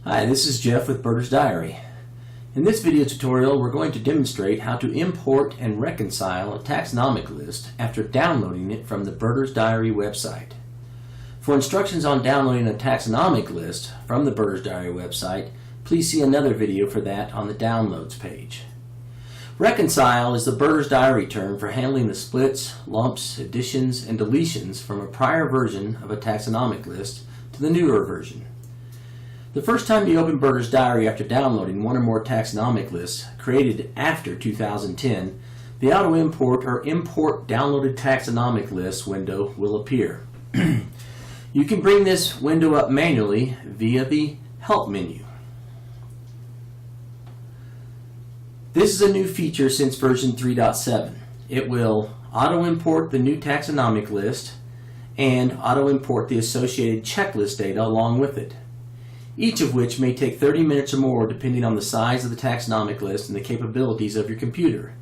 Hi, this is Jeff with Birder's Diary. In this video tutorial, we're going to demonstrate how to import and reconcile a taxonomic list after downloading it from the Birder's Diary website. For instructions on downloading a taxonomic list from the Birder's Diary website, please see another video for that on the Downloads page. Reconcile is the Birder's Diary term for handling the splits, lumps, additions, and deletions from a prior version of a taxonomic list to the newer version. The first time you open Birder's Diary after downloading one or more taxonomic lists created after 2010, the Auto Import or Import Downloaded Taxonomic Lists window will appear. You can bring this window up manually via the Help menu. This is a new feature since version 3.7. It will auto-import the new taxonomic list and auto-import the associated checklist data along with it, each of which may take 30 minutes or more depending on the size of the taxonomic list and the capabilities of your computer.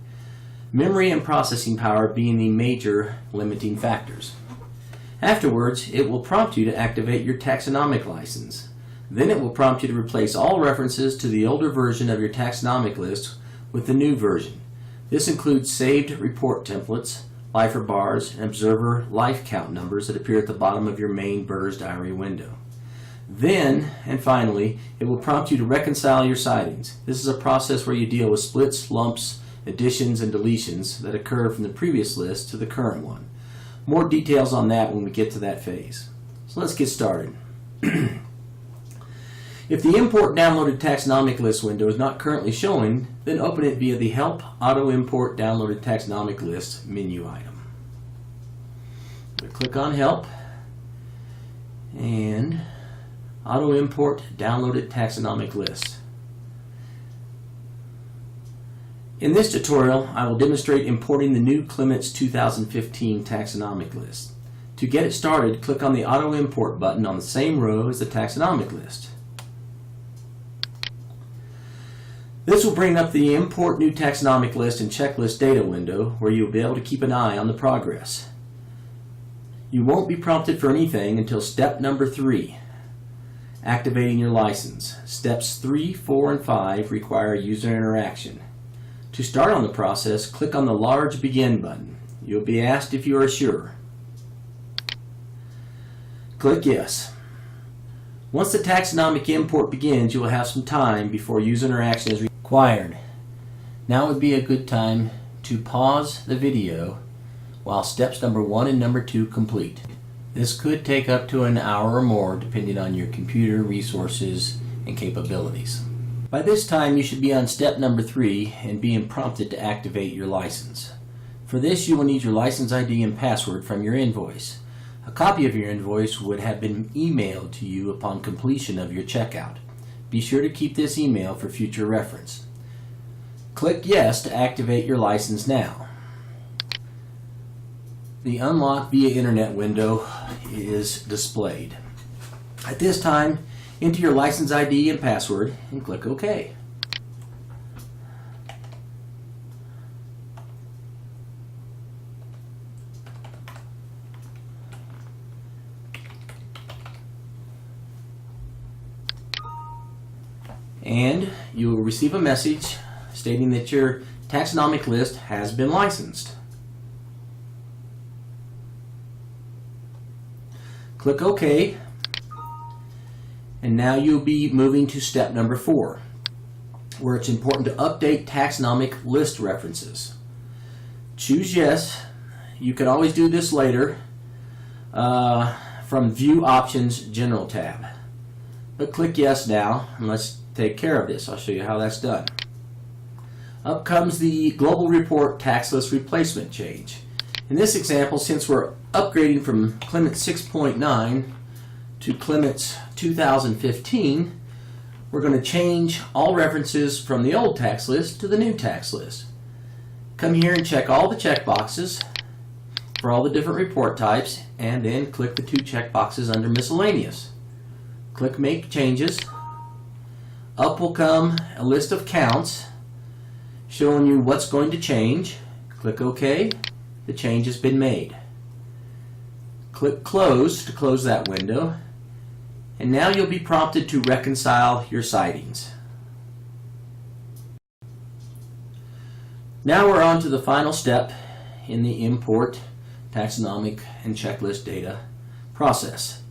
Memory and processing power being the major limiting factors. Afterwards, it will prompt you to activate your taxonomic license. Then it will prompt you to replace all references to the older version of your taxonomic list with the new version. This includes saved report templates, lifer bars, and observer life count numbers that appear at the bottom of your main Birder's Diary window. Then, and finally, it will prompt you to reconcile your sightings. This is a process where you deal with splits, lumps, additions, and deletions that occur from the previous list to the current one. More details on that when we get to that phase. So let's get started. If the Import Downloaded Taxonomic List window is not currently showing, then open it via the Help Auto Import Downloaded Taxonomic List menu item. We click on Help and Auto Import Downloaded Taxonomic List. In this tutorial, I will demonstrate importing the new Clements 2015 taxonomic list. To get it started, click on the Auto Import button on the same row as the taxonomic list. This will bring up the Import New Taxonomic List and Checklist Data window where you'll be able to keep an eye on the progress. You won't be prompted for anything until step number 3. Activating your license. Steps 3, 4, and 5 require user interaction. To start on the process, click on the large Begin button. You'll be asked if you are sure. Click Yes. Once the taxonomic import begins, you will have some time before user interaction is required. Now would be a good time to pause the video while steps number 1 and number 2 complete. This could take up to an hour or more depending on your computer resources and capabilities. By this time you should be on step number 3 and being prompted to activate your license. For this you will need your license ID and password from your invoice. A copy of your invoice would have been emailed to you upon completion of your checkout. Be sure to keep this email for future reference. Click Yes to activate your license now. The Unlock via Internet window is displayed. At this time, enter your license ID and password and click OK. And you will receive a message stating that your taxonomic list has been licensed. Click OK, and now you'll be moving to step number 4, where it's important to update taxonomic list references. Choose Yes. You can always do this later from View Options General tab. But click Yes now, and let's take care of this. I'll show you how that's done. Up comes the Global Report Tax List Replacement change. In this example, since we're upgrading from Clements 6.9 to Clements 2015, we're going to change all references from the old tax list to the new tax list. Come here and check all the checkboxes for all the different report types, and then click the 2 checkboxes under Miscellaneous. Click Make Changes. Up will come a list of counts showing you what's going to change. Click OK. The change has been made. Click Close to close that window, And now you'll be prompted to reconcile your sightings. Now we're on to the final step in the import, taxonomic, and checklist data process.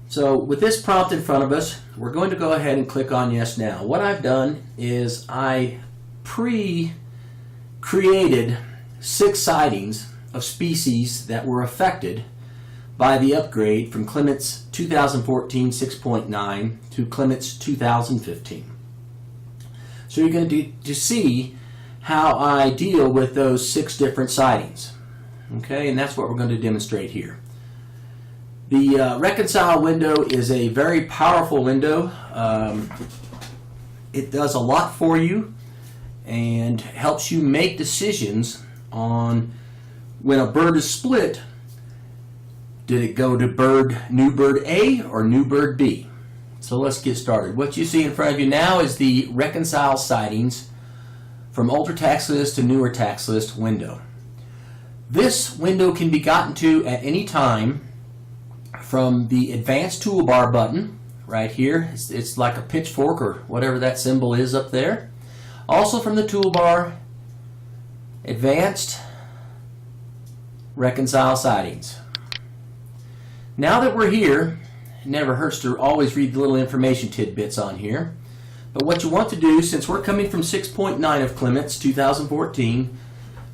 So with this prompt in front of us, we're going to go ahead and click on Yes Now. What I've done is I pre-created 6 sightings of species that were affected by the upgrade from Clements 2014 6.9 to Clements 2015. So you're going to see how I deal with those 6 different sightings. Okay, and that's what we're going to demonstrate here. The Reconcile window is a very powerful window. It does a lot for you and helps you make decisions on when a bird is split. Did it go to new bird A or new bird B? So let's get started. What you see in front of you now is the Reconcile sightings from older tax list to newer tax list window. This window can be gotten to at any time from the Advanced Toolbar button right here. It's like a pitchfork or whatever that symbol is up there. Also from the toolbar, Advanced Reconcile Sightings. Now that we're here, it never hurts to always read the little information tidbits on here. But what you want to do, since we're coming from 6.9 of Clements 2014,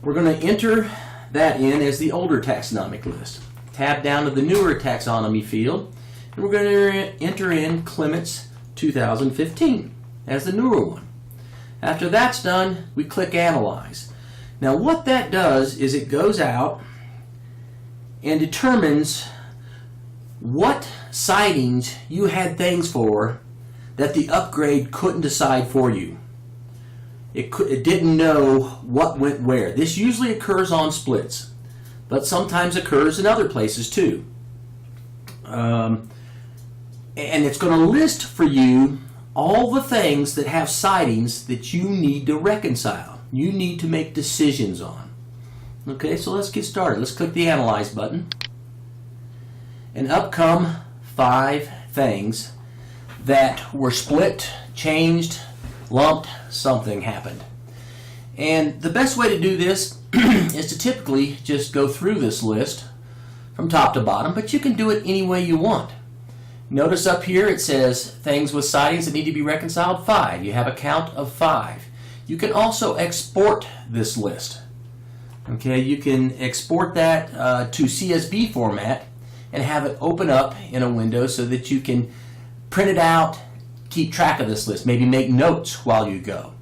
we're going to enter that in as the older taxonomic list. Tab down to the newer taxonomy field, and we're going to enter in Clements 2015 as the newer one. After that's done, we click Analyze. Now what that does is it goes out and determines what sightings you had things for that the upgrade couldn't decide for you. It didn't know what went where. This usually occurs on splits, but sometimes occurs in other places too. And it's going to list for you all the things that have sightings that you need to reconcile. You need to make decisions on. Okay, so let's get started. Let's click the Analyze button. And up come 5 things that were split, changed, lumped, something happened. And the best way to do this is to typically just go through this list from top to bottom, but you can do it any way you want. Notice up here it says things with sightings that need to be reconciled, 5. You have a count of 5. You can also export this list. Okay, you can export that to CSV format and have it open up in a window so that you can print it out, keep track of this list, maybe make notes while you go.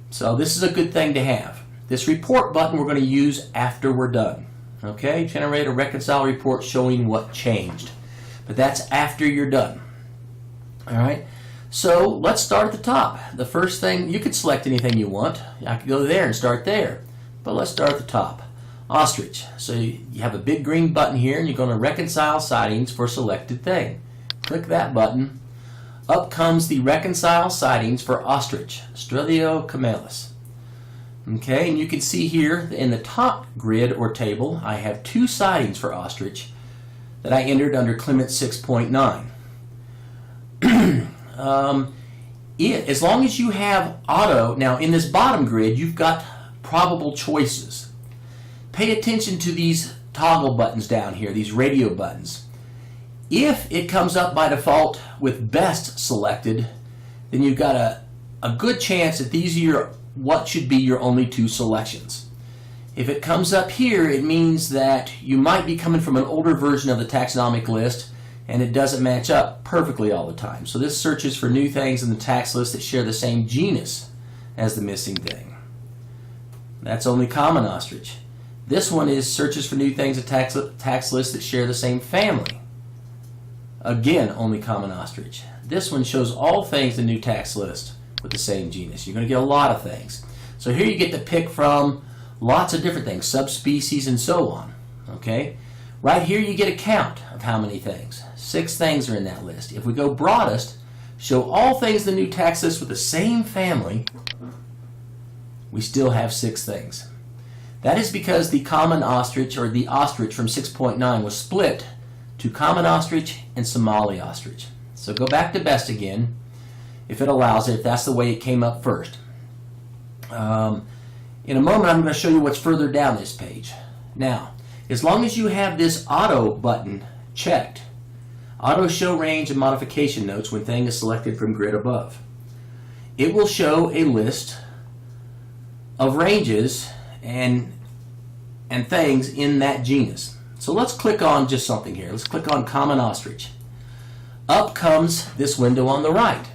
So this is a good thing to have. This report button we're going to use after we're done. Okay, generate a reconcile report showing what changed. But that's after you're done. Alright, so let's start at the top. The first thing, you could select anything you want. I could go there and start there. But let's start at the top. Ostrich. So you have a big green button here and you're going to reconcile sightings for selected thing. Click that button. Up comes the reconcile sightings for ostrich, Strelio camelis. Okay, and you can see here in the top grid or table, I have 2 sightings for ostrich that I entered under Clements 6.9. As long as you have auto, now in this bottom grid, you've got probable choices. Pay attention to these toggle buttons down here, these radio buttons. If it comes up by default with best selected, then you've got a good chance that these are what should be your only 2 selections. If it comes up here, it means that you might be coming from an older version of the taxonomic list and it doesn't match up perfectly all the time. So this searches for new things in the tax list that share the same genus as the missing thing. That's only common ostrich. This one is searches for new things in tax lists that share the same family. Again, only common ostrich. This one shows all things in the new tax list with the same genus. You're going to get a lot of things. So here you get to pick from lots of different things, subspecies and so on. Okay? Right here you get a count of how many things. 6 things are in that list. If we go broadest, show all things in the new tax list with the same family, we still have 6 things. That is because the common ostrich, or the ostrich from 6.9, was split to common ostrich and Somali ostrich. So go back to best again, if it allows it, if that's the way it came up first. In a moment, I'm going to show you what's further down this page. Now, as long as you have this auto button checked, auto show range and modification notes when thing is selected from grid above, it will show a list of ranges and things in that genus. So let's click on just something here. Let's click on common ostrich. Up comes this window on the right.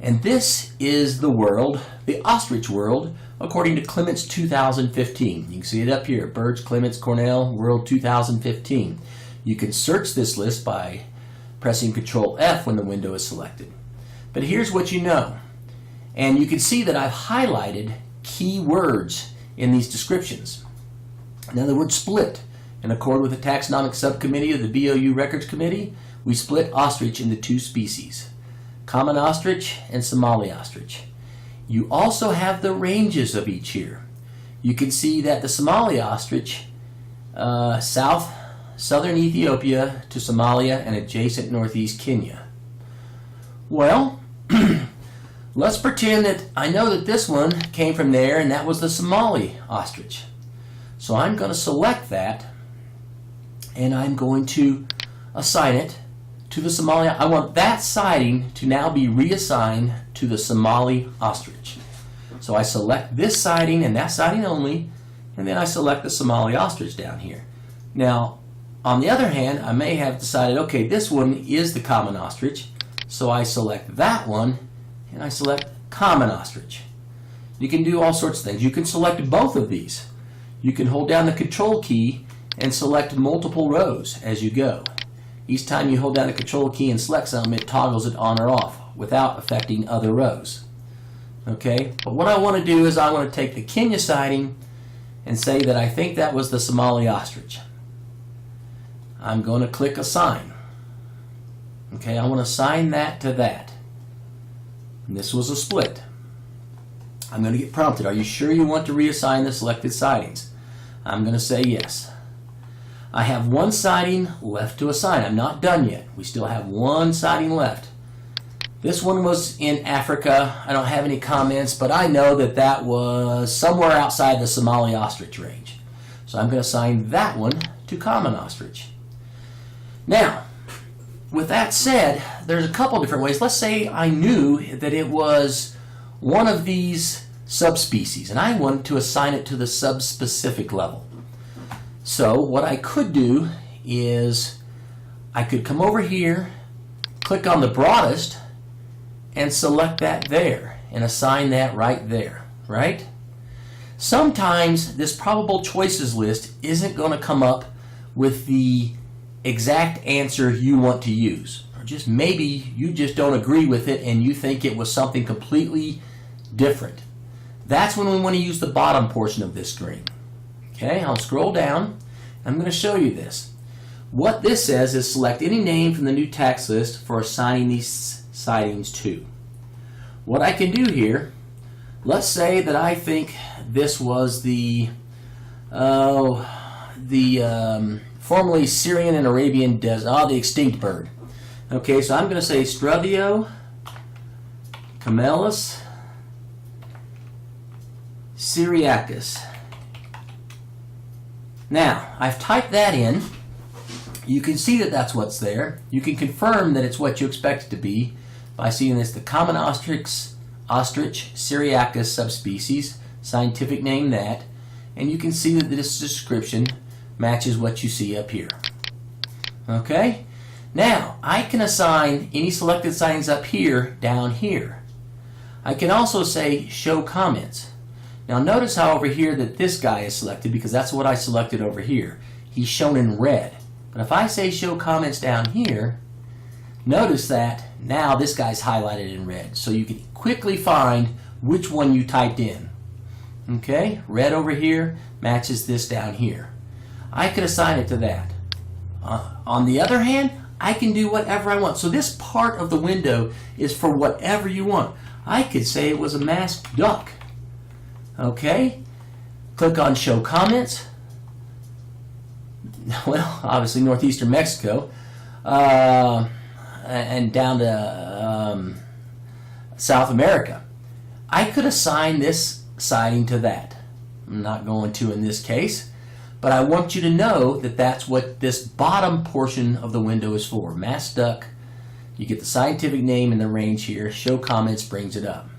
And this is the world, the ostrich world, according to Clements 2015. You can see it up here, Birds, Clements, Cornell, World 2015. You can search this list by pressing Control F when the window is selected. But here's what you know. And you can see that I've highlighted key words in these descriptions. Now the word split. In accord with the Taxonomic Subcommittee of the BOU Records Committee, we split ostrich into two species, common ostrich and Somali ostrich. You also have the ranges of each here. You can see that the Somali ostrich, southern Ethiopia to Somalia and adjacent northeast Kenya. Well, let's pretend that I know that this one came from there and that was the Somali ostrich. So I'm going to select that and I'm going to assign it to the Somali. I want that sighting to now be reassigned to the Somali ostrich. So I select this sighting and that sighting only, and then I select the Somali ostrich down here. Now, on the other hand, I may have decided, okay, this one is the common ostrich, so I select that one, and I select common ostrich. You can do all sorts of things. You can select both of these. You can hold down the Control key and select multiple rows as you go. Each time you hold down the Control key and select something, it toggles it on or off without affecting other rows. Okay, but what I want to do is I want to take the Kenya sighting and say that I think that was the Somali ostrich. I'm going to click Assign. Okay, I want to assign that to that. And this was a split. I'm going to get prompted. Are you sure you want to reassign the selected sightings? I'm going to say yes. I have one sighting left to assign. I'm not done yet. We still have one sighting left. This one was in Africa. I don't have any comments, but I know that that was somewhere outside the Somali ostrich range. So I'm going to assign that one to common ostrich. Now, with that said, there's a couple different ways. Let's say I knew that it was one of these subspecies, and I wanted to assign it to the subspecific level. So what I could do is I could come over here, click on the broadest, and select that there, and assign that right there, right? Sometimes this probable choices list isn't going to come up with the exact answer you want to use. Or just maybe you just don't agree with it and you think it was something completely different. That's when we want to use the bottom portion of this screen. Okay, I'll scroll down. I'm going to show you this. What this says is select any name from the new tax list for assigning these sightings to. What I can do here, let's say that I think this was the formerly Syrian and Arabian desert, the extinct bird. Okay, so I'm going to say Struvio camelus syriacus. Now, I've typed that in. You can see that that's what's there. You can confirm that it's what you expect it to be by seeing this, the common ostrich syriacus subspecies, scientific name that, and you can see that this description matches what you see up here. Okay? Now, I can assign any selected signs up here down here. I can also say show comments. Now notice how over here that this guy is selected because that's what I selected over here. He's shown in red. But if I say show comments down here, notice that now this guy's highlighted in red. So you can quickly find which one you typed in. Okay? Red over here matches this down here. I could assign it to that. On the other hand, I can do whatever I want. So this part of the window is for whatever you want. I could say it was a masked duck. Okay, click on show comments. Well, obviously northeastern Mexico. and down to South America. I could assign this siding to that. I'm not going to in this case, but I want you to know that that's what this bottom portion of the window is for. Mass duct. You get the scientific name and the range here. Show comments brings it up.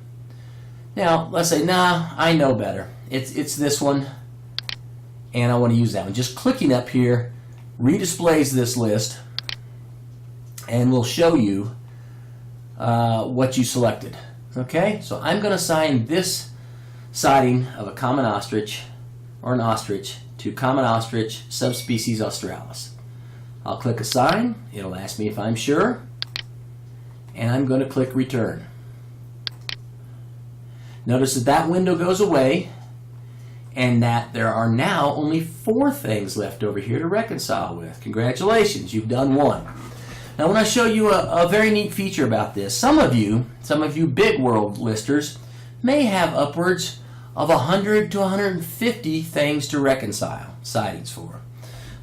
Now, let's say, nah, I know better. It's this one, and I want to use that one. Just clicking up here redisplays this list and will show you what you selected. Okay, so I'm going to assign this siding of a common ostrich or an ostrich to common ostrich subspecies australis. I'll click assign. It'll ask me if I'm sure, and I'm going to click return. Notice that that window goes away and that there are now only 4 things left over here to reconcile with. Congratulations, you've done one. Now, I want to show you a very neat feature about this. Some of you big world listers may have upwards of 100 to 150 things to reconcile sidings for.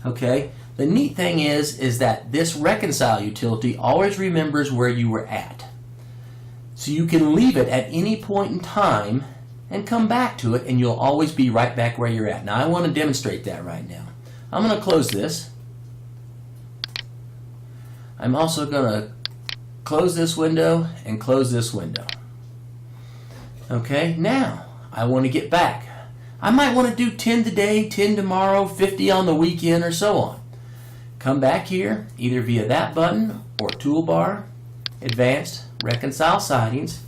Okay? The neat thing is that this reconcile utility always remembers where you were at. So you can leave it at any point in time and come back to it, and you'll always be right back where you're at. Now, I want to demonstrate that right now. I'm going to close this. I'm also going to close this window and close this window. Okay, now I want to get back. I might want to do 10 today, 10 tomorrow, 50 on the weekend, or so on. Come back here, either via that button or toolbar, advanced, reconcile sidings,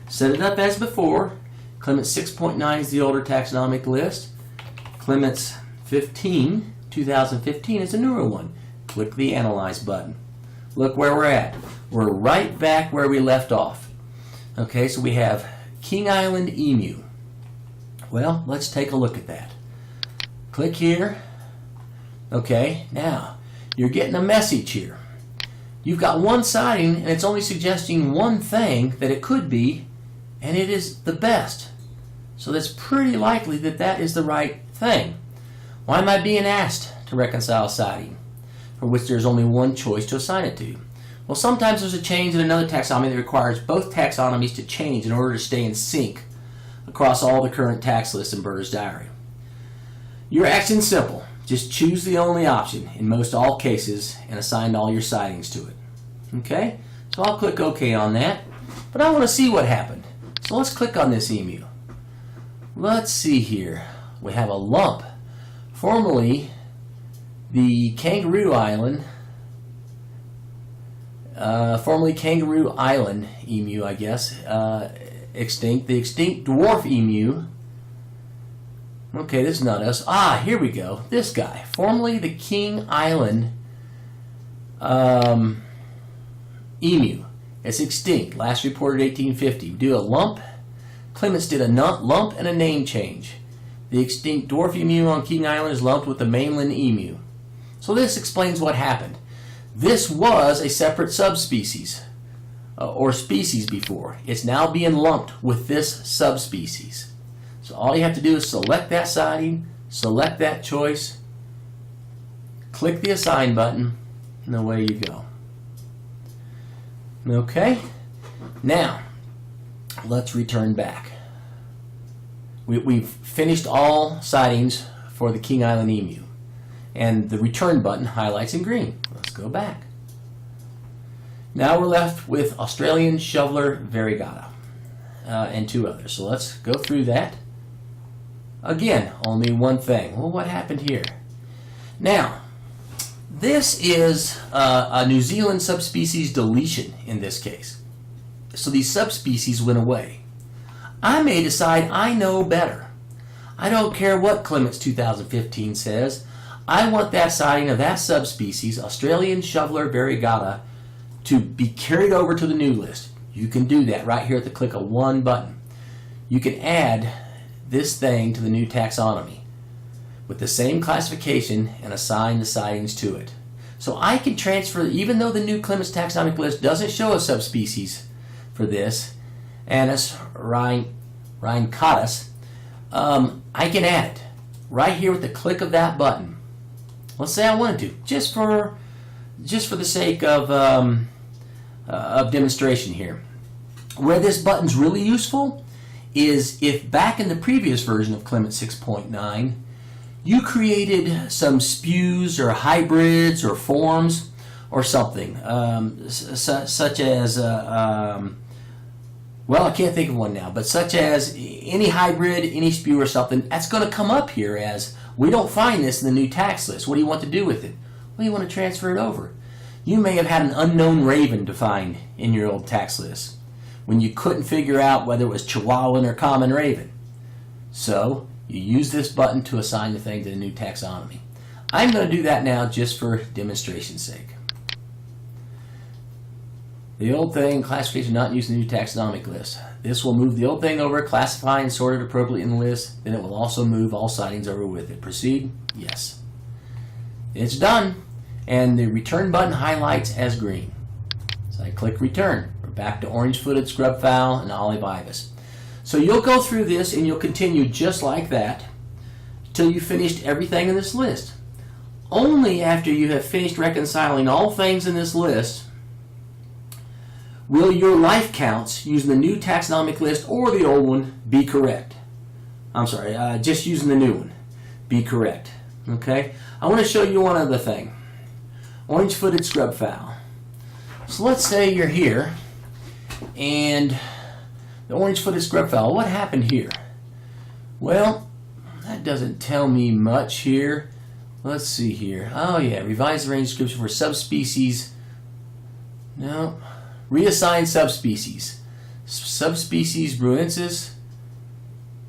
set it up as before. Clements 6.9 is the older taxonomic list. Clements 15, 2015 is a newer one. Click the Analyze button. Look where we're at. We're right back where we left off. Okay, so we have King Island emu. Well, let's take a look at that. Click here. Okay, now you're getting a message here. You've got one siding and it's only suggesting one thing that it could be, and it is the best. So that's pretty likely that that is the right thing. Why am I being asked to reconcile siding for which there's only one choice to assign it to? Well, sometimes there's a change in another taxonomy that requires both taxonomies to change in order to stay in sync across all the current tax lists in Birder's Diary. Your action's simple. Just choose the only option in most all cases and assign all your sidings to it. Okay? So I'll click OK on that. But I want to see what happened. So let's click on this emu. Let's see here. We have a lump. Formerly the Kangaroo Island, formerly Kangaroo Island emu, I guess, extinct. The extinct dwarf emu. Okay, this is not us. Ah, here we go. This guy. Formerly the King Island emu. It's extinct. Last reported 1850. We do a lump. Clements did a lump and a name change. The extinct dwarf emu on King Island is lumped with the mainland emu. So this explains what happened. This was a separate subspecies or species before. It's now being lumped with this subspecies. So all you have to do is select that siding, select that choice, click the Assign button, and away you go. Okay? Now, let's return back. We've finished all sidings for the King Island emu. And the return button highlights in green. Let's go back. Now we're left with Australian shoveler variegata and 2 others. So let's go through that. Again, only one thing. Well, what happened here? Now, this is a New Zealand subspecies deletion in this case. So these subspecies went away. I may decide I know better. I don't care what Clements 2015 says. I want that siding of that subspecies, Australian shoveler variegata, to be carried over to the new list. You can do that right here at the click of one button. You can add this thing to the new taxonomy with the same classification and assign the sidings to it. So I can transfer, even though the new Clements taxonomic list doesn't show a subspecies for this, Anis rhynchatus, I can add it right here with the click of that button. Let's say I wanted to, just for just for the sake of demonstration here, where this button's really useful is if back in the previous version of Clement 6.9 you created some spews or hybrids or forms or something, such as, well, I can't think of one now, but such as any hybrid, any spew or something, that's going to come up here as, we don't find this in the new tax list. What do you want to do with it? Well, you want to transfer it over. You may have had an unknown raven to find in your old tax list when you couldn't figure out whether it was Chihuahuan or common raven. So you use this button to assign the thing to the new taxonomy. I'm going to do that now just for demonstration's sake. The old thing, classification not used in the new taxonomic list. This will move the old thing over, classify and sort it appropriately in the list. Then it will also move all sightings over with it. Proceed? Yes. It's done. And the return button highlights as green. So I click return. We're back to orange-footed scrub fowl and olive ibis. So you'll go through this and you'll continue just like that till you finished everything in this list. Only after you have finished reconciling all things in this list will your life counts using the new taxonomic list or the old one be correct. I'm sorry, just using the new one be correct. Okay? I want to show you one other thing. Orange-footed scrub fowl. So let's say you're here and the orange-footed scrub fowl, what happened here? Well, that doesn't tell me much here. Let's see here. Oh yeah, revise the range description for subspecies. No. Reassign subspecies. Subspecies bruensis,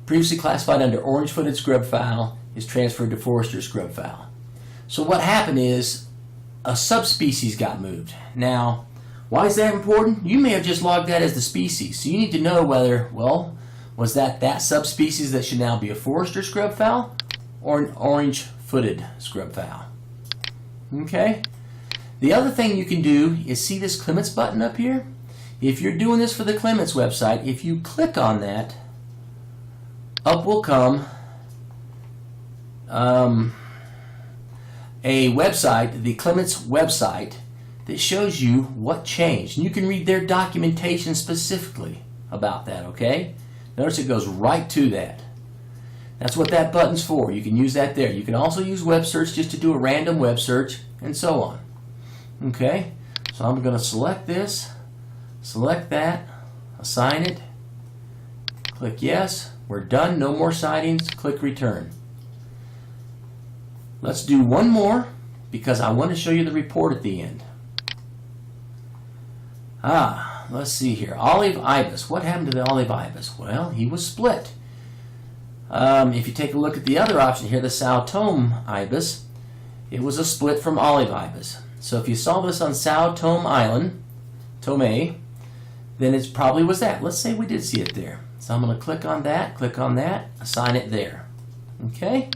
previously classified under orange-footed scrub fowl, is transferred to forester scrub fowl. So what happened is a subspecies got moved. Now, why is that important? You may have just logged that as the species. So you need to know whether, well, was that subspecies that should now be a forester scrub fowl or an orange-footed scrub fowl. Okay? The other thing you can do is see this Clements button up here? If you're doing this for the Clements website, if you click on that, up will come a website, the Clements website, that shows you what changed. And you can read their documentation specifically about that, okay? Notice it goes right to that. That's what that button's for. You can use that there. You can also use web search just to do a random web search and so on. Okay? So I'm going to select this, select that, assign it, click yes. We're done. No more sightings. Click return. Let's do one more because I want to show you the report at the end. Let's see here. Olive ibis. What happened to the olive ibis? Well, he was split. If you take a look at the other option here, the Sao Tome ibis, it was a split from olive ibis. So if you saw this on Sao Tome Island, Tome, then it probably was that. Let's say we did see it there. So I'm going to click on that, assign it there. Okay?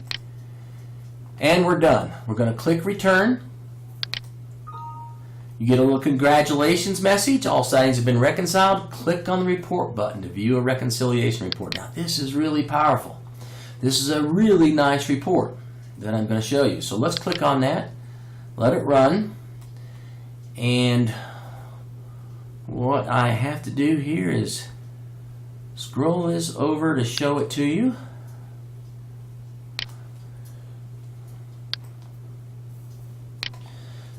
And we're done. We're going to click return. You get a little congratulations message. All sightings have been reconciled. Click on the report button to view a reconciliation report. Now this is really powerful. This is a really nice report that I'm going to show you. So let's click on that. Let it run. And what I have to do here is scroll this over to show it to you.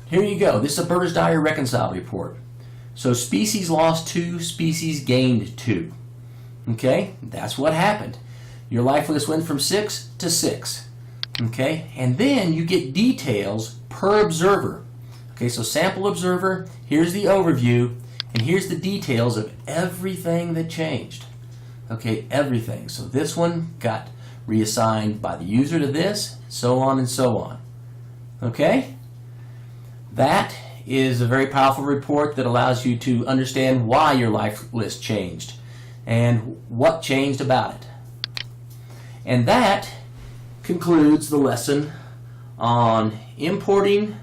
Here you go. This is a Birders Diary Reconcile report. So species lost 2, species gained 2. Okay? That's what happened. Your life list went from 6 to 6. Okay? And then you get details per observer. Okay, so sample observer, here's the overview, and here's the details of everything that changed. Okay, everything. So this one got reassigned by the user to this, so on and so on. Okay? That is a very powerful report that allows you to understand why your life list changed and what changed about it. And that concludes the lesson on importing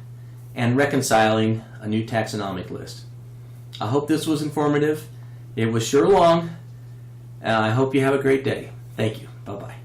and reconciling a new taxonomic list. I hope this was informative. It was sure long, and I hope you have a great day. Thank you. Bye-bye.